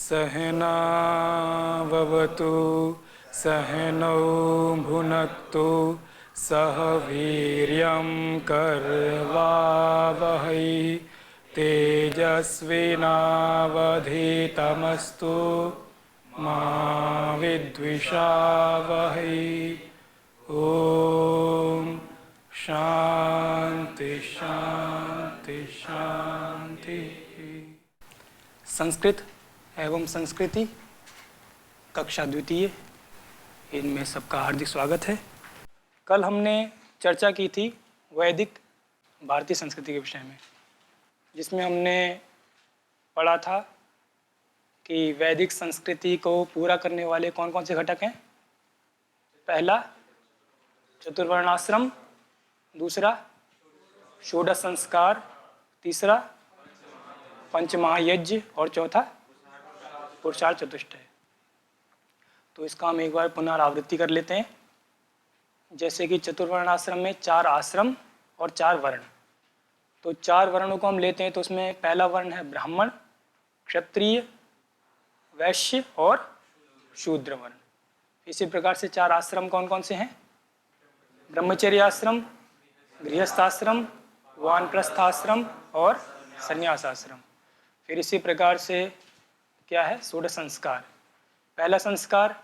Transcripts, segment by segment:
सहनाववतु सहनौ भुनक्तु सह वीर्यं करवावहै तेजस्विनावधीतमस्तु मा विद्विषावहै। ओम शांति शांति शांति। संस्कृत एवं संस्कृति कक्षा द्वितीय, इनमें सबका हार्दिक स्वागत है। कल हमने चर्चा की थी वैदिक भारतीय संस्कृति के विषय में, जिसमें हमने पढ़ा था कि वैदिक संस्कृति को पूरा करने वाले कौन कौन से घटक हैं। पहला चतुर्वर्णाश्रम, दूसरा षोडश संस्कार, तीसरा पंचमहायज्ञ और चौथा पुरुषार्थ चतुष्टय। तो इसका हम एक बार पुनरावृत्ति कर लेते हैं। जैसे कि चतुर्वर्णाश्रम में 4 आश्रम और 4 वर्ण। तो 4 वर्णों को हम लेते हैं तो उसमें पहला वर्ण है ब्राह्मण, क्षत्रिय, वैश्य और शूद्र वर्ण। इसी प्रकार से 4 आश्रम कौन कौन से हैं? ब्रह्मचर्य आश्रम, गृहस्थाश्रम, वानप्रस्थाश्रम और संन्यास आश्रम। फिर इसी प्रकार से क्या है? षोडश संस्कार। पहला संस्कार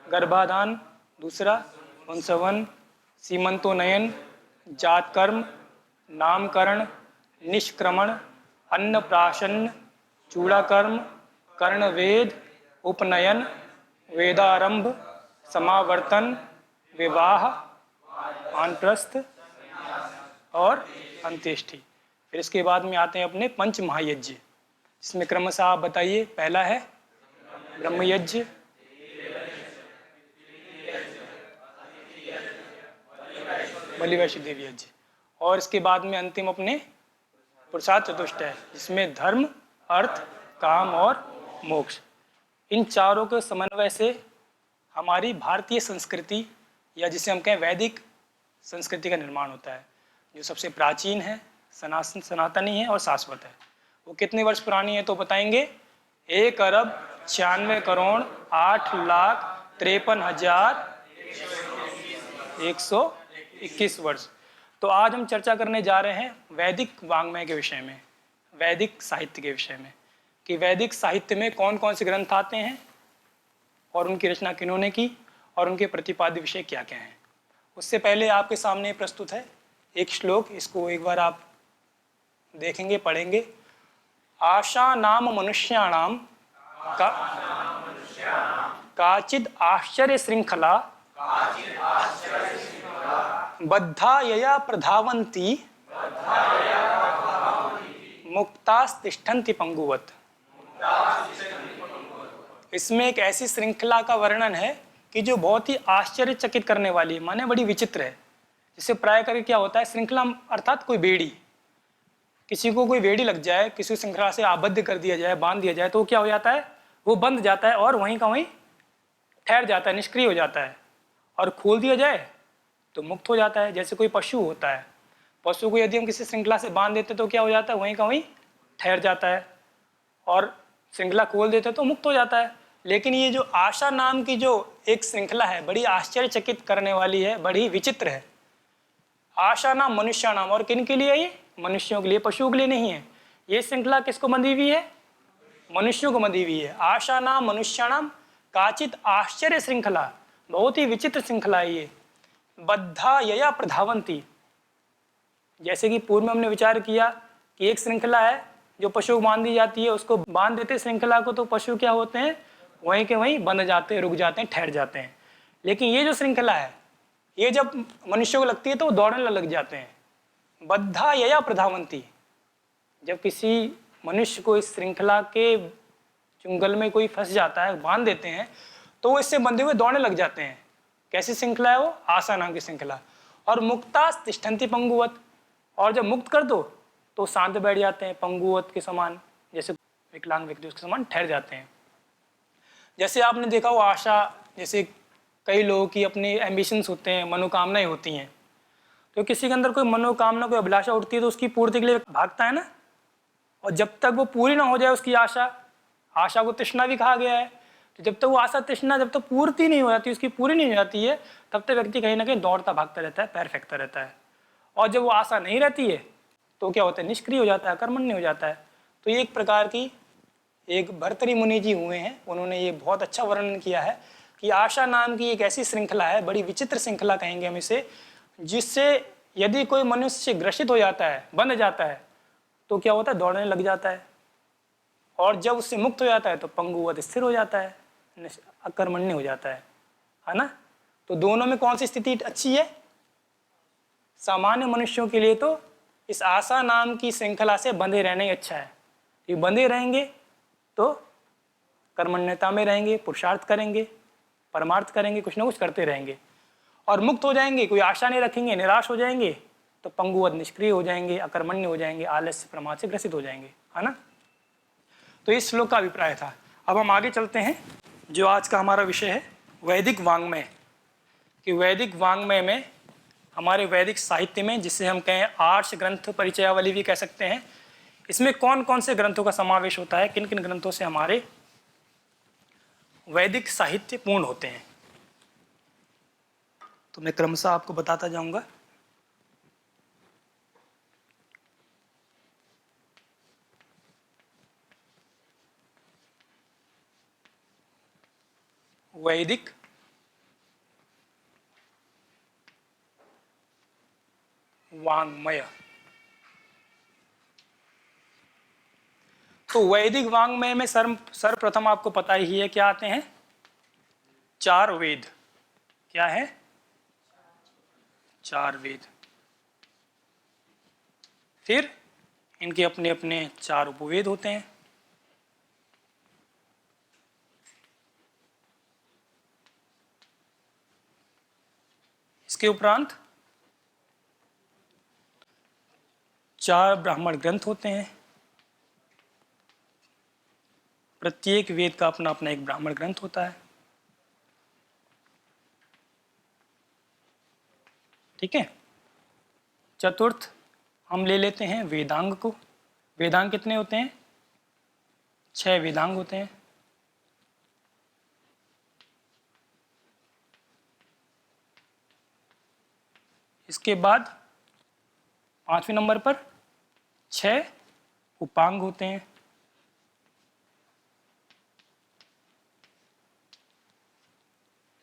गर्भाधान, दूसरा वंशवन, सीमंतोनयन, जातकर्म, नामकरण, निष्क्रमण, अन्नप्राशन, चूड़ाकर्म, कर्णवेद, उपनयन, वेदारंभ, समावर्तन, विवाह, वानप्रस्थ और अंत्येष्टि। फिर इसके बाद में आते हैं अपने पंच महायज्ञ, जिसमें क्रमशः आप बताइए। पहला है ब्रह्मयज्ञ, बलि वैश्य देव यज्ञ, और इसके बाद में अंतिम अपने पुरुषार्थ चतुष्टय, जिसमें धर्म, अर्थ, काम और मोक्ष। इन चारों के समन्वय से हमारी भारतीय संस्कृति, या जिसे हम कहें वैदिक संस्कृति का निर्माण होता है, जो सबसे प्राचीन है, सनातनी है और शाश्वत है। वो कितने वर्ष पुरानी है तो बताएंगे? 1,96,53,121 वर्ष। तो आज हम चर्चा करने जा रहे हैं वैदिक वाङ्मय के विषय में, वैदिक साहित्य के विषय में, कि वैदिक साहित्य में कौन कौन से ग्रंथ आते हैं और उनकी रचना किन्होंने की और उनके प्रतिपाद्य विषय क्या क्या हैं। उससे पहले आपके सामने प्रस्तुत है एक श्लोक, इसको एक बार आप देखेंगे, पढ़ेंगे। आशा नाम मनुष्याणाम काचिद आश्चर्य श्रृंखला बद्धा यया प्रधावन्ति मुक्तास्तिष्ठन्ति पंगुवत। इसमें एक ऐसी श्रृंखला का वर्णन है कि जो बहुत ही आश्चर्यचकित करने वाली है, माने बड़ी विचित्र है। जिससे प्राय करके क्या होता है, श्रृंखला अर्थात कोई बेड़ी, किसी को कोई बेड़ी लग जाए, किसी श्रृंखला से आबद्ध कर दिया जाए, बांध दिया जाए, तो क्या हो जाता है? वो बंध जाता है और वहीं का वहीं ठहर जाता है, निष्क्रिय हो जाता है। और खोल दिया जाए तो मुक्त हो जाता है। जैसे कोई पशु होता है, पशु को यदि हम किसी श्रृंखला से बांध देते तो क्या हो जाता है? वहीं का वहीं ठहर जाता है, और श्रृंखला खोल देते तो मुक्त हो जाता है। लेकिन ये जो आशा नाम की जो एक श्रृंखला है, बड़ी आश्चर्यचकित करने वाली है, बड़ी विचित्र है। आशा नाम मनुष्य नाम, और किन के लिए? ये मनुष्यों के लिए, पशुओं के लिए नहीं है। ये श्रृंखला किसको बंधी हुई है? मनुष्यों को बंधी हुई है। आशा नाम मनुष्य नाम काचित आश्चर्य श्रृंखला, बहुत ही विचित्र श्रृंखला है ये। बद्धा यया प्रधावंती, जैसे कि पूर्व में हमने विचार किया कि एक श्रृंखला है जो पशु को बांध दी जाती है, उसको बांध देते श्रृंखला को, तो पशु क्या होते हैं? वहीं के वहीं बंध जाते हैं, रुक जाते हैं, ठहर जाते हैं। लेकिन ये जो श्रृंखला है, ये जब मनुष्य को लगती है तो वो दौड़ने लग जाते हैं। बद्धा यया प्रधावंती, जब किसी मनुष्य को इस श्रृंखला के चुंगल में कोई फंस जाता है, बांध देते हैं, तो वो इससे बंधे हुए दौड़ने लग जाते हैं। कैसी श्रृंखला है वो? आशा नाम की श्रृंखला। और मुक्तास तिष्ठन्ति पंगुवत, और जब मुक्त कर दो तो शांत बैठ जाते हैं, पंगुवत के समान, जैसे विकलांग व्यक्ति उसके समान ठहर जाते हैं। जैसे आपने देखा हो आशा, जैसे कई लोगों की अपनी एम्बिशंस होते हैं, मनोकामनाएं होती हैं। तो किसी के अंदर कोई मनोकामना, कोई अभिलाषा उठती है तो उसकी पूर्ति के लिए भागता है ना। और जब तक वो पूरी ना हो जाए उसकी आशा, आशा को तृष्णा भी कहा गया है। तो जब तक वो आशा तृष्णा जब तक पूर्ति नहीं हो जाती, उसकी पूरी नहीं हो जाती है, तब तक व्यक्ति कहीं ना कहीं दौड़ता भागता रहता है, पैर फेंकता रहता है। और जब वो आशा नहीं रहती है तो क्या होता है, निष्क्रिय हो जाता है, कर्मण्य हो जाता है। तो ये एक प्रकार की एक भर्तृहरि मुनि जी हुए हैं, उन्होंने ये बहुत अच्छा वर्णन किया है कि आशा नाम की एक ऐसी श्रृंखला है, बड़ी विचित्र श्रृंखला कहेंगे हम इसे, जिससे यदि कोई मनुष्य ग्रसित हो जाता है, बंध जाता है, तो क्या होता है, दौड़ने लग जाता है। और जब उससे मुक्त हो जाता है तो पंगुवत स्थिर हो जाता है, अकर्मण्य हो जाता है ना। तो दोनों में कौन सी स्थिति अच्छी है? सामान्य मनुष्यों के लिए तो इस आशा नाम की श्रृंखला से बंधे रहना ही अच्छा है। ये बंधे रहेंगे तो कर्मण्यता में रहेंगे, पुरुषार्थ करेंगे, परमार्थ करेंगे, कुछ ना कुछ करते रहेंगे। और मुक्त हो जाएंगे, कोई आशा नहीं रखेंगे, निराश हो जाएंगे, तो पंगुवत निष्क्रिय हो जाएंगे, अकर्मण्य हो जाएंगे, आलस्य प्रमाद से ग्रसित हो जाएंगे, है ना। तो इस श्लोक का अभिप्राय था। अब हम आगे चलते हैं, जो आज का हमारा विषय है वैदिक वाङ्मय। कि वैदिक वाङ्मय में, हमारे वैदिक साहित्य में, जिसे हम कहें आर्ष ग्रंथ परिचयावली भी कह सकते हैं, इसमें कौन कौन से ग्रंथों का समावेश होता है, किन किन ग्रंथों से हमारे वैदिक साहित्य पूर्ण होते हैं, तो मैं क्रमशः आपको बताता जाऊंगा। वैदिक वाङ्मय। तो वैदिक वाङ्मय में सर्वप्रथम आपको पता ही है क्या आते हैं, 4 वेद। क्या है? 4 वेद। फिर इनके अपने अपने 4 उपवेद होते हैं। इसके उपरांत 4 ब्राह्मण ग्रंथ होते हैं। प्रत्येक वेद का अपना अपना एक ब्राह्मण ग्रंथ होता है। ठीक है। चतुर्थ हम ले लेते हैं वेदांग को। वेदांग कितने होते हैं? 6 वेदांग होते हैं। इसके बाद 5वें नंबर पर 6 उपांग होते हैं।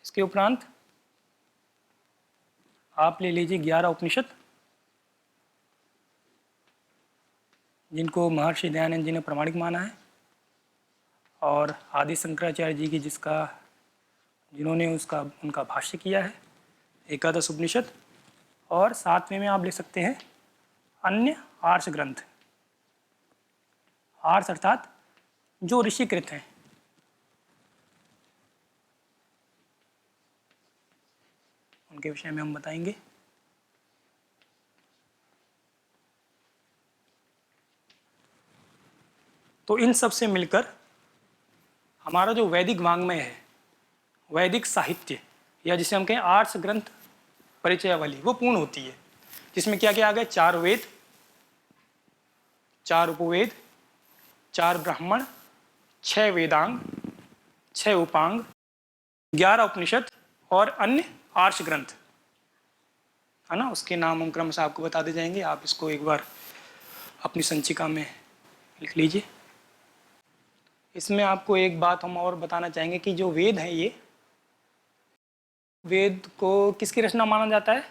इसके उपरांत आप ले लीजिए 11 उपनिषद, जिनको महर्षि दयानंद जी ने प्रमाणिक माना है, और आदि शंकराचार्य जी की जिन्होंने उनका भाष्य किया है, 11 उपनिषद। और 7वें में आप ले सकते हैं अन्य आर्ष ग्रंथ। आर्ष अर्थात जो ऋषिकृत हैं, उनके विषय में हम बताएंगे। तो इन सब से मिलकर हमारा जो वैदिक वाङ्मय है, वैदिक साहित्य, या जिसे हम कहें आर्ष ग्रंथ परिचयावली, वो पूर्ण होती है। जिसमें क्या क्या आ गया? 4 वेद, 4 उपवेद, 4 ब्राह्मण, 6 वेदांग, 6 उपांग, 11 उपनिषद और अन्य आर्ष ग्रंथ, है ना। उसके नाम हम क्रमशः आपको बताते जाएंगे। आप इसको एक बार अपनी संचिका में लिख लीजिए। इसमें आपको एक बात हम और बताना चाहेंगे कि जो वेद है, ये वेद को किसकी रचना माना जाता है?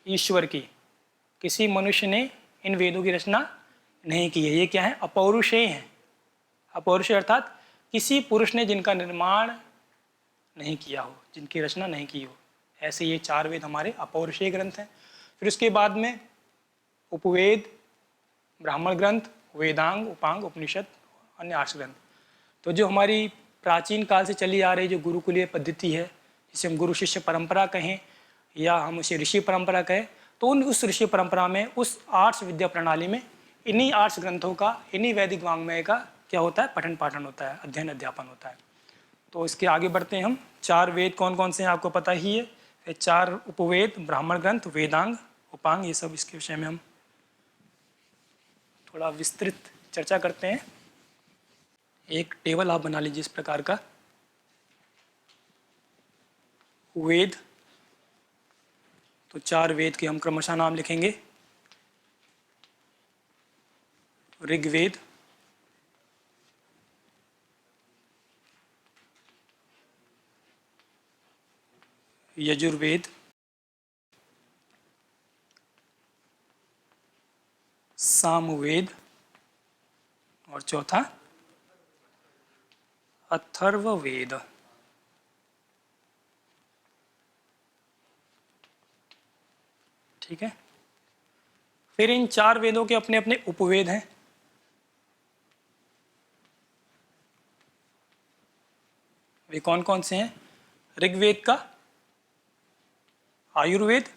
ईश्वर की। किसी मनुष्य ने इन वेदों की रचना नहीं की है। ये क्या है? अपौरुषेय हैं। अपौरुषेय अर्थात किसी पुरुष ने जिनका निर्माण नहीं किया हो, जिनकी रचना नहीं की हो, ऐसे ये 4 वेद हमारे अपौरुषेय ग्रंथ हैं। फिर उसके बाद में उपवेद, ब्राह्मण ग्रंथ, वेदांग, उपांग, उपनिषद, अन्य आर्ष ग्रंथ। तो जो हमारी प्राचीन काल से चली आ रही जो गुरुकुलीय पद्धति है, जिसे हम गुरु शिष्य परंपरा कहें या हम उसे ऋषि परंपरा कहें, तो उस ऋषि परंपरा में, उस आर्ष विद्या प्रणाली में इन्हीं आर्ष ग्रंथों का, इन्हीं वैदिक वाङ्मय का क्या होता है? पठन पाठन होता है, अध्ययन अध्यापन होता है। तो इसके आगे बढ़ते हैं हम। 4 वेद कौन कौन से हैं आपको पता ही है। फिर 4 उपवेद, ब्राह्मण ग्रंथ, वेदांग, उपांग, ये सब इसके विषय में हम थोड़ा विस्तृत चर्चा करते हैं। एक टेबल आप बना लीजिए इस प्रकार का। वेद, तो 4 वेद के हम क्रमशः नाम लिखेंगे। ऋग्वेद, यजुर्वेद, सामवेद और चौथा अथर्ववेद। ठीक है। फिर इन 4 वेदों के अपने अपने उपवेद हैं। वे कौन कौन से हैं? ऋग्वेद का आयुर्वेद,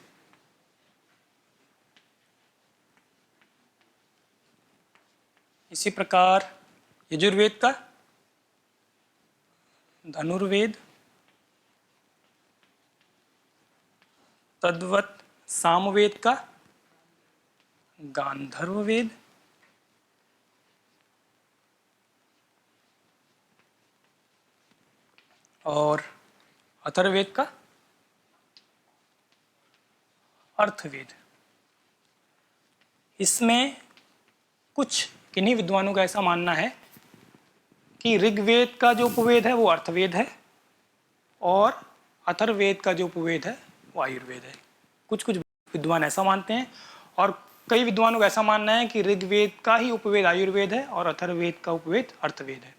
इसी प्रकार यजुर्वेद का धनुर्वेद, तद्वत सामवेद का गांधर्ववेद, और अथर्ववेद का अर्थवेद। इसमें कुछ किन्हीं विद्वानों का ऐसा मानना है कि ऋग्वेद का जो उपवेद है वो अर्थवेद है और अथर्ववेद का जो उपवेद है वो आयुर्वेद है। कुछ कुछ विद्वान ऐसा मानते हैं और कई विद्वानों का ऐसा मानना है कि ऋग्वेद का ही उपवेद आयुर्वेद है और अथर्ववेद का उपवेद अर्थवेद है।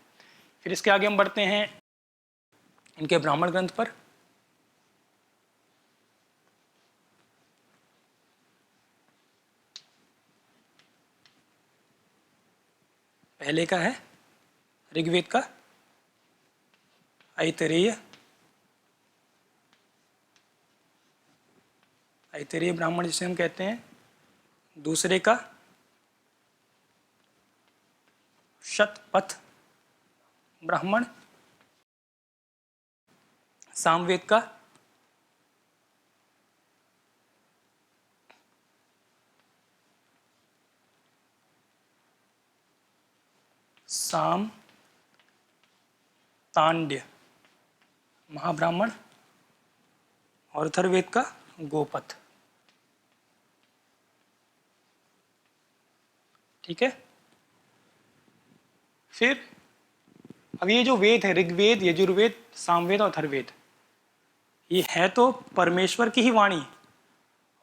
फिर इसके आगे हम बढ़ते हैं इनके ब्राह्मण ग्रंथ पर। पहले का है ऋग्वेद का ऐतरेय, ऐतरेय ब्राह्मण जिसे हम कहते हैं। दूसरे का शतपथ ब्राह्मण। सामवेद का साम तांड्य महाब्राह्मण और अथर्ववेद का गोपथ। ठीक है। फिर अब ये जो वेद है ऋग्वेद, यजुर्वेद, सामवेद और अथर्ववेद, ये है तो परमेश्वर की ही वाणी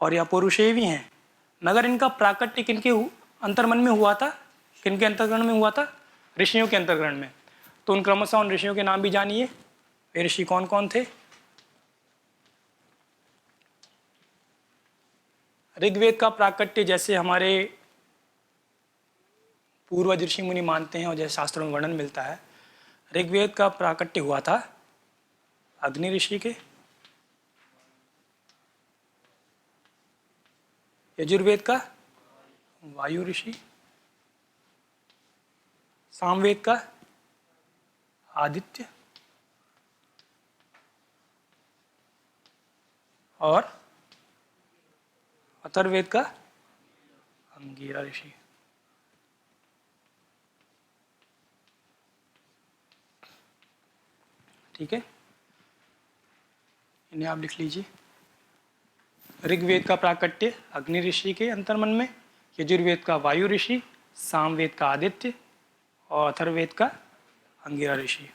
और या पुरुषे भी हैं, मगर इनका प्राकट्य किनके अंतर्मन में हुआ था? किनके अंतर्ग्रहण में हुआ था? ऋषियों के अंतर्ग्रहण में। तो उन क्रमशः उन ऋषियों के नाम भी जानिए। वे ऋषि कौन कौन थे? ऋग्वेद का प्राकट्य जैसे हमारे पूर्वज ऋषि मुनि मानते हैं और जैसे शास्त्रों में वर्णन मिलता है, ऋग्वेद का प्राकट्य हुआ था अग्नि ऋषि के, यजुर्वेद का वायु ऋषि, सामवेद का आदित्य और अथर्ववेद का अंगिरा ऋषि। ठीक है, इन्हें आप लिख लीजिए। ऋग्वेद का प्राकट्य अग्नि ऋषि के अंतर्मन में, यजुर्वेद का वायु ऋषि, सामवेद का आदित्य और अथर्ववेद का अंगिरा ऋषि।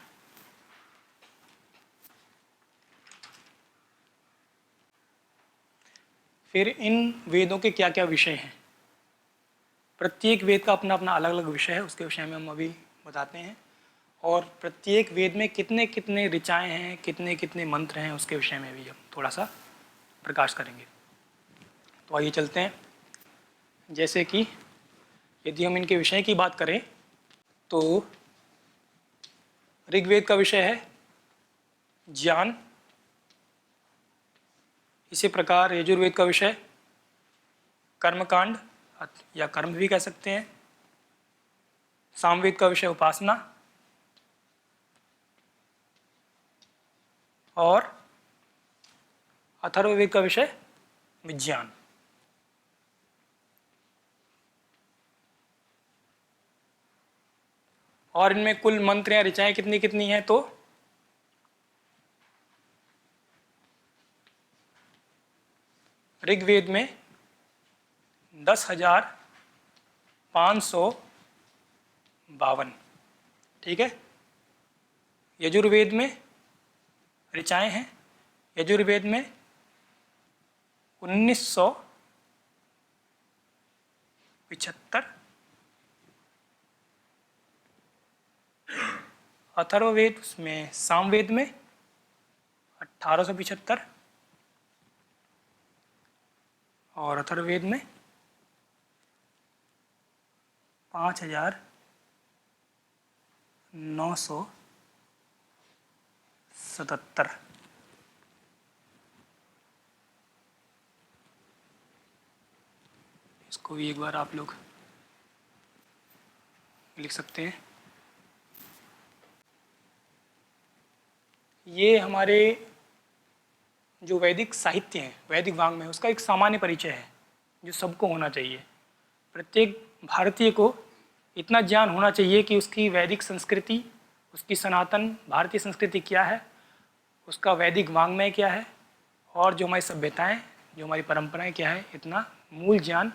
फिर इन वेदों के क्या क्या विषय हैं? प्रत्येक वेद का अपना अपना अलग अलग विषय है, उसके विषय में हम अभी बताते हैं। और प्रत्येक वेद में कितने कितने ऋचाएँ हैं, कितने कितने मंत्र हैं, उसके विषय में भी हम थोड़ा सा प्रकाश करेंगे। तो आइए चलते हैं। जैसे कि यदि हम इनके विषय की बात करें तो ऋग्वेद का विषय है ज्ञान, इसी प्रकार यजुर्वेद का विषय कर्मकांड या कर्म भी कह सकते हैं, सामवेद का विषय उपासना और अथर्ववेद का विषय विज्ञान। और इनमें कुल मंत्र या ऋचाएँ कितनी कितनी हैं, तो ऋग्वेद में 10,552, ठीक है। यजुर्वेद में ऋचाएँ हैं, यजुर्वेद में 1975, अथर्ववेद में सामवेद में 1875 और अथर्ववेद में 5,977। इसको भी एक बार आप लोग लिख सकते हैं। ये हमारे जो वैदिक साहित्य हैं, वैदिक वाङ्मय, उसका एक सामान्य परिचय है जो सबको होना चाहिए। प्रत्येक भारतीय को इतना ज्ञान होना चाहिए कि उसकी वैदिक संस्कृति, उसकी सनातन भारतीय संस्कृति क्या है, उसका वैदिक वाङ्मय क्या है, और जो हमारी सभ्यताएँ, जो हमारी परंपराएं क्या है, इतना मूल ज्ञान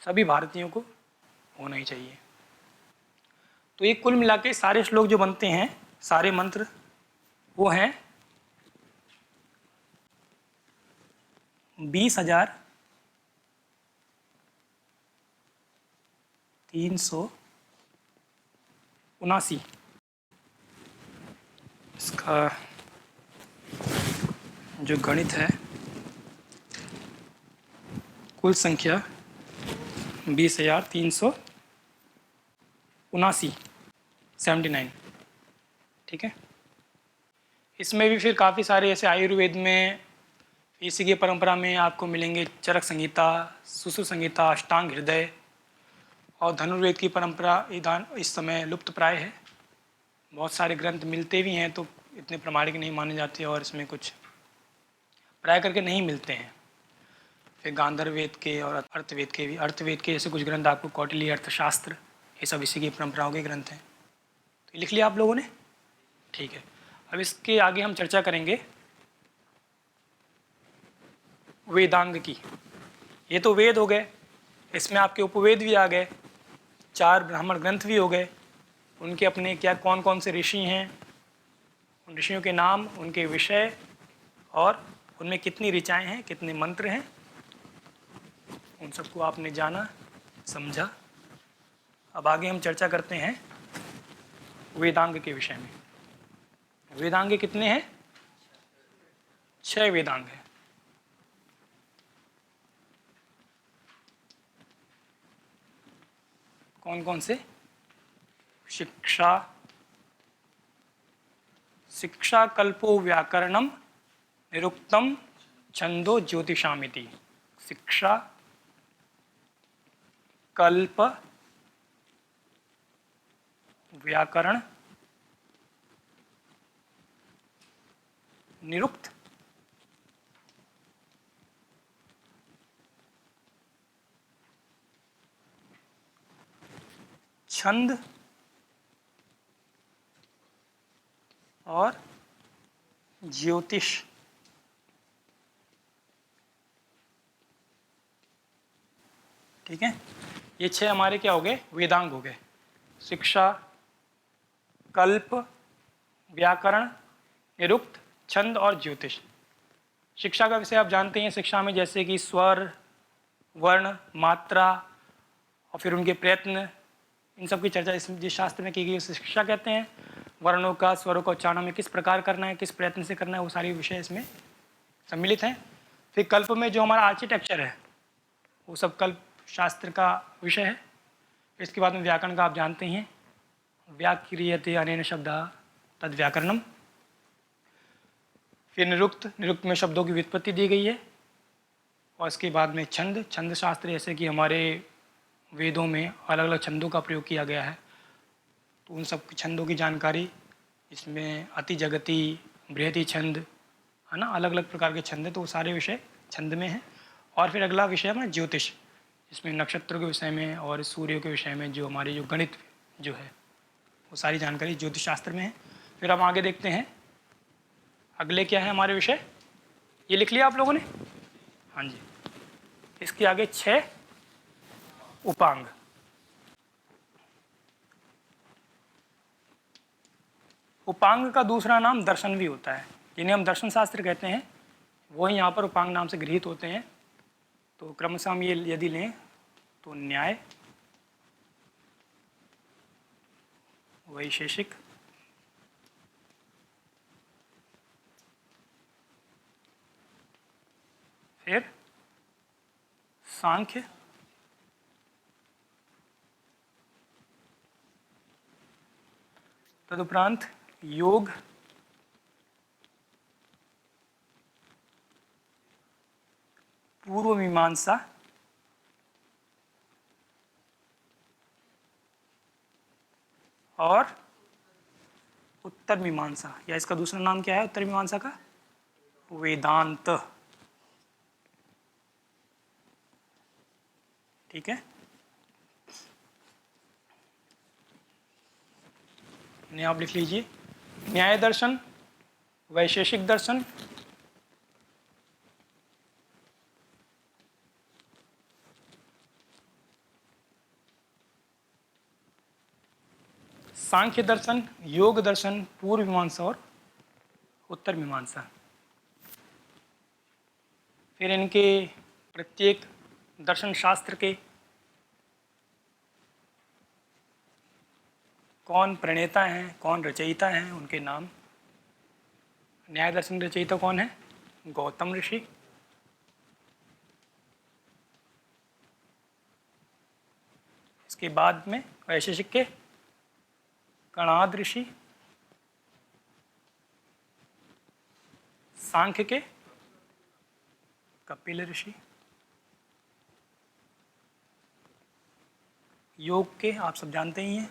सभी भारतीयों को होना ही चाहिए। तो ये कुल मिला के सारे श्लोक जो बनते हैं, सारे मंत्र, वो हैं 20,379। इसका जो गणित है, कुल संख्या 20,379, 79, ठीक है। इसमें भी फिर काफ़ी सारे ऐसे आयुर्वेद में, इसी की परंपरा में आपको मिलेंगे चरक संहिता, सुश्रुत संहिता, अष्टांग हृदय, और धनुर्वेद की परंपरा इस समय लुप्त प्राय है। बहुत सारे ग्रंथ मिलते भी हैं तो इतने प्रमाणिक नहीं माने जाते, और इसमें कुछ प्राय करके नहीं मिलते हैं। फिर गांधर्वेद के और अर्थवेद के भी, अर्थवेद के जैसे कुछ ग्रंथ आपको, कौटिल्य अर्थशास्त्र, ये सब इसी की परंपराओं के ग्रंथ हैं। तो लिख लिया आप लोगों ने, ठीक है। अब इसके आगे हम चर्चा करेंगे वेदांग की। ये तो वेद हो गए, इसमें आपके उपवेद भी आ गए, 4 ब्राह्मण ग्रंथ भी हो गए, उनके अपने क्या कौन कौन से ऋषि हैं, उन ऋषियों के नाम, उनके विषय, और उनमें कितनी ऋचाएँ हैं, कितने मंत्र हैं, उन सबको आपने जाना, समझा। अब आगे हम चर्चा करते हैं वेदांग के विषय में। वेदांग कितने हैं? 6 वेदांग हैं। कौन कौन से? शिक्षा, शिक्षा कल्पो व्याकरणम निरुक्तम छंदो ज्योतिषामिति। शिक्षा, कल्प, व्याकरण, निरुक्त, छंद और ज्योतिष। ठीक है, ये 6 हमारे क्या हो गए? वेदांग हो गए। शिक्षा, कल्प, व्याकरण, निरुक्त, छंद और ज्योतिष। शिक्षा का विषय आप जानते हैं, शिक्षा में जैसे कि स्वर, वर्ण, मात्रा और फिर उनके प्रयत्न, इन सब की चर्चा जिस शास्त्र में की गई उसे शिक्षा कहते हैं। वर्णों का, स्वरों का उच्चारण में किस प्रकार करना है, किस प्रयत्न से करना है, वो सारी विषय इसमें सम्मिलित हैं। फिर कल्प में जो हमारा आर्किटेक्चर है वो सब कल्प शास्त्र का विषय है। इसके बाद में व्याकरण का आप जानते हैं, व्याक्रियते अनेन शब्दः तद व्याकरणम। फिर निरुक्त, निरुक्त में शब्दों की व्युत्पत्ति दी गई है। और इसके बाद में छंद, छंद शास्त्र, जैसे कि हमारे वेदों में अलग अलग छंदों का प्रयोग किया गया है, तो उन सब छंदों की जानकारी इसमें अति जगति, बृहति छंद, है ना, अलग अलग प्रकार के छंद हैं, तो वो सारे विषय छंद में हैं। और फिर अगला विषय है ज्योतिष, इसमें नक्षत्रों के विषय में और सूर्य के विषय में जो हमारी जो गणित जो है वो सारी जानकारी ज्योतिष शास्त्र में है। फिर हम आगे देखते हैं अगले क्या है हमारे विषय, ये लिख लिया आप लोगों ने? हाँ जी। इसके आगे 6 उपांग। उपांग का दूसरा नाम दर्शन भी होता है, जिन्हें हम दर्शन शास्त्र कहते हैं, वो यहाँ पर उपांग नाम से गृहीत होते हैं। तो क्रमशः हम ये यदि लें तो न्याय, वैशेषिक, फिर सांख्य, तदुपरांत योग, पूर्व मीमांसा, और उत्तर मीमांसा, या इसका दूसरा नाम क्या है उत्तर मीमांसा का? वेदांत। ठीक है, इन्हें आप लिख लीजिए। न्याय दर्शन, वैशेषिक दर्शन, सांख्य दर्शन, योग दर्शन, पूर्व मीमांसा और उत्तर मीमांसा। फिर इनके प्रत्येक दर्शन शास्त्र के कौन प्रणेता हैं, कौन रचयिता हैं, उनके नाम। न्याय दर्शन रचयिता कौन है? गौतम ऋषि। इसके बाद में वैशेषिक के कणाद ऋषि, सांख्य के कपिल ऋषि, योग के आप सब जानते ही हैं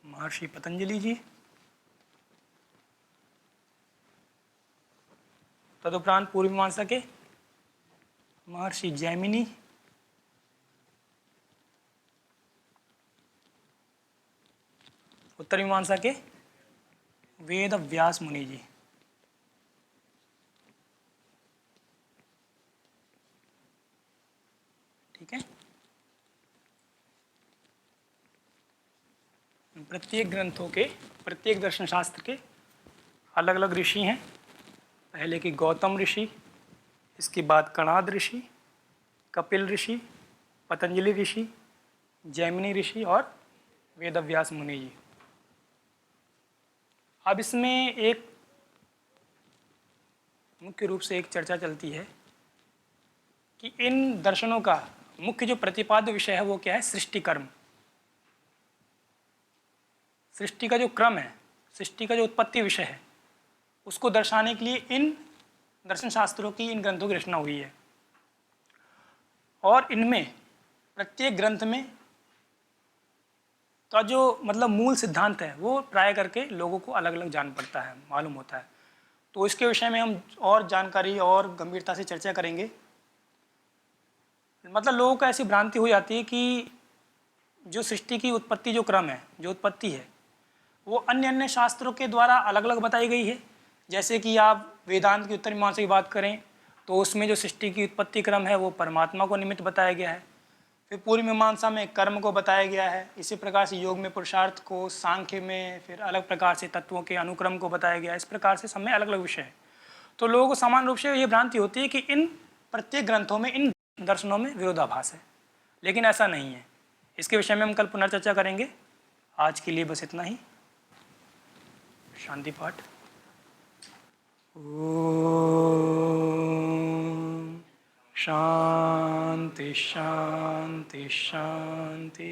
महर्षि पतंजलि जी, तदुपरांत पूर्व मीमांसा के महर्षि जैमिनी, उत्तर मीमांसा के वेद व्यास मुनि जी। ठीक है, प्रत्येक ग्रंथों के, प्रत्येक दर्शन शास्त्र के अलग अलग ऋषि हैं। पहले की गौतम ऋषि, इसके बाद कणाद ऋषि, कपिल ऋषि, पतंजलि ऋषि, जैमिनी ऋषि और वेदव्यास मुनि जी। अब इसमें एक मुख्य रूप से एक चर्चा चलती है कि इन दर्शनों का मुख्य जो प्रतिपाद्य विषय है वो क्या है? सृष्टि कर्म। सृष्टि का जो क्रम है, सृष्टि का जो उत्पत्ति विषय है, उसको दर्शाने के लिए इन दर्शन शास्त्रों की, इन ग्रंथों की रचना हुई है। और इनमें प्रत्येक ग्रंथ में का जो मतलब मूल सिद्धांत है वो प्राय करके लोगों को अलग अलग जान पड़ता है, मालूम होता है। तो इसके विषय में हम और जानकारी और गंभीरता से चर्चा करेंगे। मतलब लोगों को ऐसी भ्रांति हो जाती है कि जो सृष्टि की उत्पत्ति जो क्रम है, जो उत्पत्ति है, वो अन्य अन्य शास्त्रों के द्वारा अलग अलग बताई गई है। जैसे कि आप वेदांत की उत्तर मीमांसा की बात करें तो उसमें जो सृष्टि की उत्पत्ति क्रम है वो परमात्मा को निमित्त बताया गया है। फिर पूर्व मीमांसा में कर्म को बताया गया है। इसी प्रकार से योग में पुरुषार्थ को, सांख्य में फिर अलग प्रकार से तत्वों के अनुक्रम को बताया गया है। इस प्रकार से सब में अलग अलग विषय है। तो लोगों को समान रूप से ये भ्रांति होती है कि इन प्रत्येक ग्रंथों में, इन दर्शनों में विरोधाभास है, लेकिन ऐसा नहीं है। इसके विषय में हम कल पुनर्चर्चा करेंगे। आज के लिए बस इतना ही। शांति पाठ। ओम शांति शांति शांति।